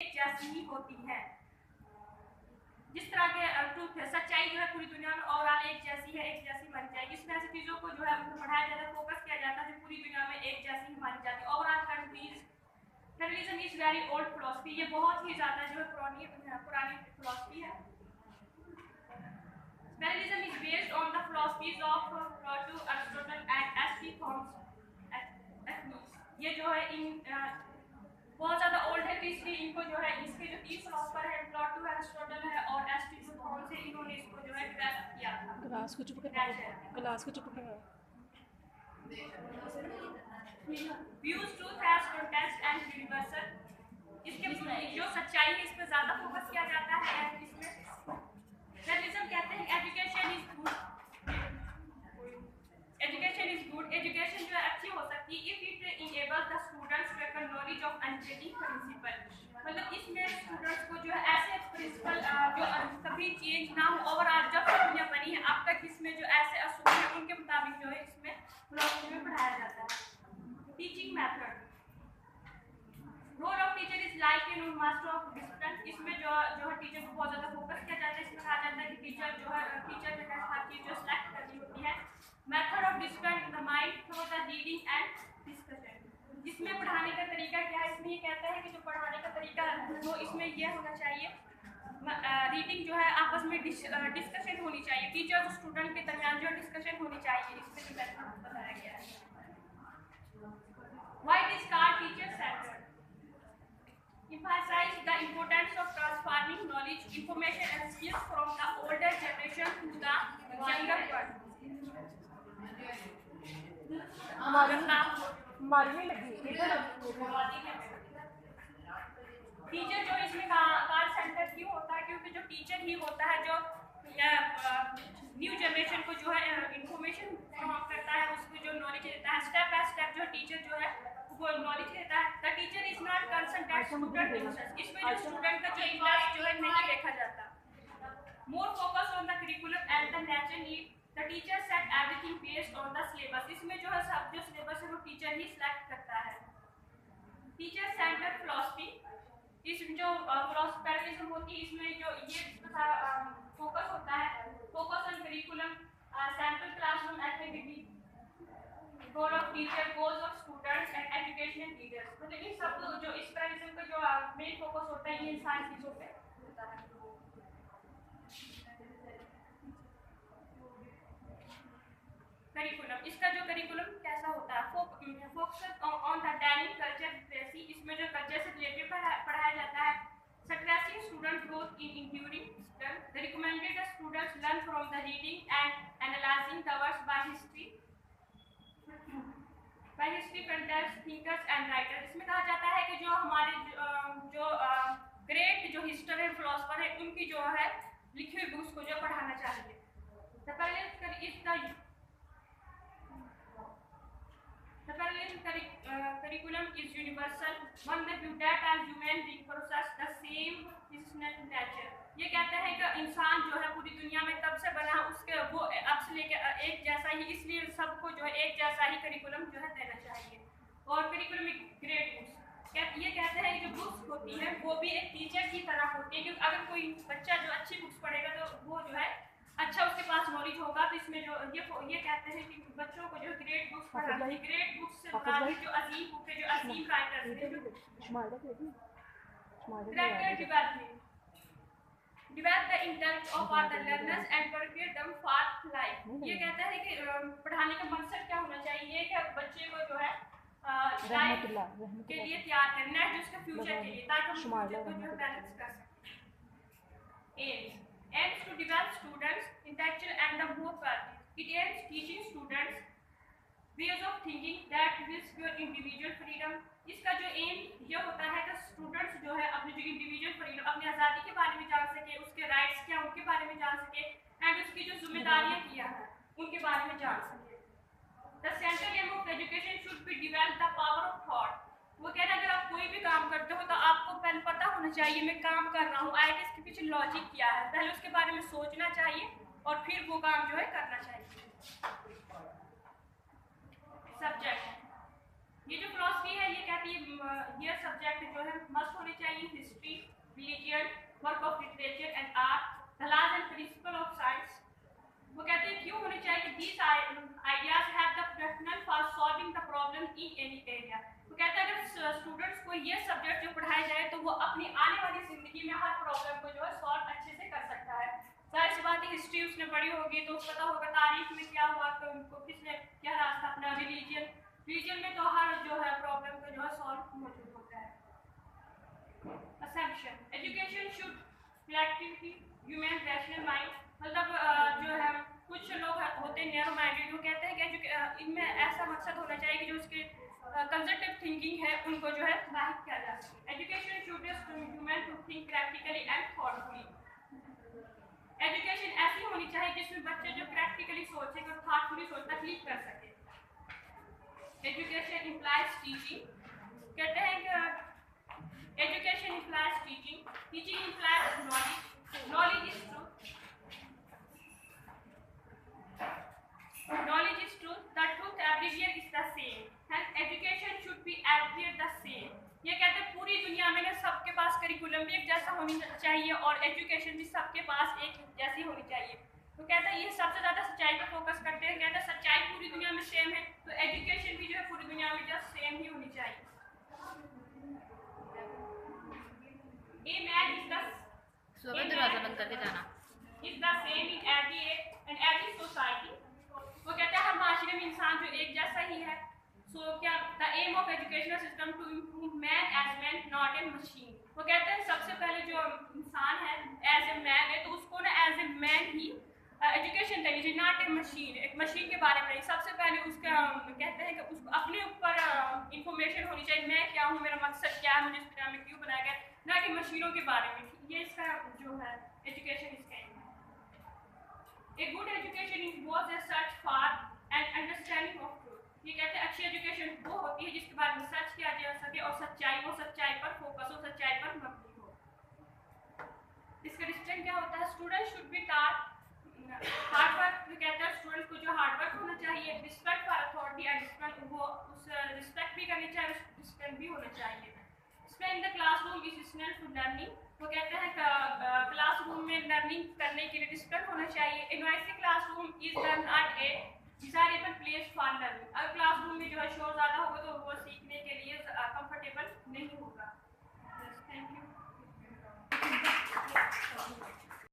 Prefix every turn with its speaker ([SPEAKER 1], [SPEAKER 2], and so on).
[SPEAKER 1] एक जैसी ही होती है। जिस तरह के ट्रूथ है, सच्चाई जो है पूरी दुनिया में ओवरऑल एक जैसी है, एक जैसी मानी जाएगी। इसमें ऐसी चीजों को जो है उनको पढ़ाया जाता है, फोकस किया जाता है जो पूरी दुनिया में एक जैसी ही मानी जाती है। Overall federalism is very old philosophy, ये बहुत ही ज्यादा जो है पुरानी फिलॉसफी है। Federalism is based on the philosophies of Plato, Aristotle and ST. Thomas. ये जो है इन बहुत ज्यादा ओल्ड है, तो इसलिए इनको जो है इसके जो 3 फिलोसोफर है, प्लेटो, एरिस्टोटल है और एस.टी. थॉमस है, इन्होंने इसको जो है डेवलप किया था।
[SPEAKER 2] ग्लास को चुप कर, ग्लास को चुप कर।
[SPEAKER 1] Views truth has context and universal, इसके जो सच्चाई है इस पर ज्यादा फोकस किया जाता है। इसमें फेडरलिज्म कहते हैं एजुकेशन इज गुड, एजुकेशन जो है अच्छी हो सकती है if it enables the students to acquire knowledge of unchanging principle, मतलब इसमें स्टूडेंट्स को जो है ऐसे प्रिंसिपल जो कभी चेंज ना हो, ओवरऑल जब तक दुनिया बनी है अब तक इसमें जो ऐसे असूल है उनके मुताबिक जो है इसमें फिलॉसफी में पढ़ाया जाता है। Teaching method, role of teacher is like in master of discipline, इसमें जो है टीचर को बहुत ज्यादा फोकस किया जाता है। इसमें कहा जाता है कि टीचर जो है हर चीज जो सिलेक्ट करनी होती है। Method of discipline in the mind through the reading and discussion, इसमें पढ़ाने का तरीका क्या है, इसमें ये कहता है कि जो पढ़ाने का तरीका वो इसमें ये होना चाहिए, रीडिंग जो है आपस में डिस्कशन होनी चाहिए, टीचर और स्टूडेंट के दरमियान जो डिस्कशन होनी चाहिए, इसमें जो मेथड बताया गया है। Why it is called teacher centred, emphasize the importance of transforming knowledge, information and skills from the older generation to the younger one.
[SPEAKER 2] मारने लगी इधर।
[SPEAKER 1] टीचर जो इसमें कॉल सेंटर क्यों होता है, क्योंकि जो टीचर ही होता है जो न्यू जनरेशन को जो है इंफॉर्मेशन प्रमोट करता है, उसको जो नॉलेज देता है, स्टेप बाय स्टेप जो टीचर जो है वो नॉलेज देता है। The teacher is not concerned at student interest, इसमें जो स्टूडेंट का जो इंटरेस्ट जो है नहीं देखा जाता। More focus on the curriculum and the nature need, the teacher said everything based on the syllabus, इसमें जो है सब जो सिलेबस है वो टीचर ही सिलेक्ट करता है। टीचर सेंटर फिलॉसफी, इस जो फिलॉसफी होती है इसमें जो ये फोकस होता है, focus on curriculum, sample classroom activity, goal of teacher, goals of students and educational leaders, मतलब इन सब जो इस फेडरलिज्म का जो मेन फोकस होता है ये इन सारी चीजों पे होता है। करिकुलम, इसका जो करिकुलम कैसा होता है, focus on the daily culture literacy, इसमें जो कल्चर से रिलेटेड पढ़ाया जाता है। Stressing student growth in including the recommended students learn from the reading and analysing the works by history contest thinkers and writers, इसमें कहा जाता है कि जो हमारे जो ग्रेट जो हिस्टर है, फिलोसोफर है, उनकी जो है लिखी हुई बुक्स को जो पढ़ाना चाहिए। Curriculum is universal. One may view that as human being possess the same essential nature. ये कहता है कि इंसान जो है पूरी दुनिया में तब से बना उसके वो अब से लेकर एक जैसा ही, इसलिए सबको जो है एक जैसा ही करिकुलम जो है देना चाहिए। और करिकुलम ग्रेड बुक्स, ये कहते हैं कि जो बुक्स होती है वो भी एक टीचर की तरह होती है, क्योंकि अगर कोई बच्चा जो अच्छी बुक्स पढ़ेगा तो वो जो है अच्छा उसके पास नॉलेज होगा। तो इसमें जो ये कहते हैं कि बच्चों को जो ग्रेड बुक्स पढ़ानी चाहिए, ग्रेड बुक्स से मुराद जो अजीम बुक है, जो अजीम राइटर्स हैं, develop the intellect of all the learners and prepare them for life। ये कहता है कि पढ़ाने का मकसद क्या होना चाहिए कि बच्चे को जो है लाइफ के लिए तैयार करना है, जो उसके फ्यूचर के लिए, ताकि हम फ्यूचर को जो बैलेंस कर सकें। aims to develop students intellectual and the more qualities, it aims teaching students ways of thinking that will secure individual freedom। इसका जो एम ये होता है कि स्टूडेंट्स जो है अपनी जो इंडिविजुअल फ्रीडम, अपनी आज़ादी के बारे में जान सके, उसके राइट्स क्या उनके बारे में जान सके, एंड उसकी जो जिम्मेदारियां किया है उनके बारे में जान सके। The central aim of education should be develop the power of thought, वो कह रहे हैं अगर आप कोई भी काम करते हो तो आपको पहले पता होना चाहिए मैं काम कर रहा हूँ, आए कि इसके पीछे लॉजिक क्या है, पहले उसके बारे में सोचना चाहिए और फिर वो काम जो है करना चाहिए। सब्जेक्ट ये जो फिलोसफी है ये कहती है ये सब्जेक्ट जो है मस्ट होने चाहिए history, religion, work of literature and art, the laws and principle of science. वो कहते हैं क्यों होने चाहिए, these ideas have the preference for solving the problem in any area. वो कहते हैं अगर स्टूडेंट्स को ये सब्जेक्ट जो पढ़ाया जाए तो वो अपनी आने वाली जिंदगी में हर प्रॉब्लम को जो है सॉल्व अच्छे से कर सकता है। जाहिर सी बात है हिस्ट्री उसने पढ़ी होगी तो पता होगा तारीख में क्या हुआ, तो उनको किसने क्या रास्ता अपना, रिलीजन में तो हर जो है प्रॉब्लम को जो है सॉल्व मौजूद होता है। Assumption, education should collectively human rational mind, मतलब जो है कुछ लोग होते हैं नैरो माइंडेड, वो कहते हैं कि इनमें ऐसा मकसद होना चाहिए कि जो उसके कंजर्वेटिव थिंकिंग है उनको जो है लाइक किया जा सके। Education should human to think practically and thoughtfully, education ऐसी होनी चाहिए जिसमें बच्चे जो प्रैक्टिकली सोचे और थॉटफुली सोच तकलीफ कर सके। एजुकेशन इम्प्लाइज टीचिंग, कहते हैं कि education implies teaching, teaching implies knowledge, knowledge is truth, knowledge is truth, the truth everywhere is the same, and education should be everywhere the same। ये कहते हैं पूरी दुनिया में ना सबके पास करिकुलम भी एक जैसा होनी चाहिए और एजुकेशन भी सबके पास एक जैसी होनी चाहिए। तो कहता है ये सबसे ज़्यादा सच्चाई पर फोकस करते हैं, कहता है सच्चाई पूरी दुनिया में सेम है तो एजुकेशन भी जो है पूरी दुनिया में जो सेम ही होनी चाहिए। A man is the
[SPEAKER 3] दरवाजा बंद करके जाना।
[SPEAKER 1] is the same in every age and every society। वो कहते हैं हर माशरे में इंसान जो एक जैसा ही है। सो क्या the aim of educational system to improve man as man not a machine. वो कहते हैं सबसे पहले जो इंसान है एज ए मैन है तो उसको ना एज ए मैन ही एजुकेशन देनी चाहिए, नॉट ए मशीन। एक मशीन के बारे में नहीं, सबसे पहले उसका कहते हैं कि उसको अपने ऊपर इंफॉर्मेशन होनी चाहिए, मैं क्या हूँ, मेरा मकसद क्या है, मुझे इस दुनिया में क्यों बनाया गया, ना कि मशीनों के बारे में। ये इसका जो है एजुकेशन इसका A good education involves a search for and understanding of truth। ये कहते हैं अच्छी एजुकेशन वो होती है जिसके बारे में सर्च किया जा सके और सच्चाई पर फोकस हो, सच्चाई पर मबनी हो। इसका डिस्टेंस क्या होता है, student should be taught hard work. कहते हैं स्टूडेंट को जो हार्ड वर्क होना चाहिए, respect for authority and respect, वो उस रिस्पेक्ट भी करनी चाहिए, रिस्पेक्ट भी होना चाहिए। Spend the classroom is essential to learning. वो कहते हैं क्लासरूम में लर्निंग करने के लिए डिसिप्लिन होना चाहिए। A noisy classroom is not a desirable place for learning. अगर क्लासरूम में जो है शोर ज़्यादा होगा तो वो सीखने के लिए कंफर्टेबल नहीं होगा।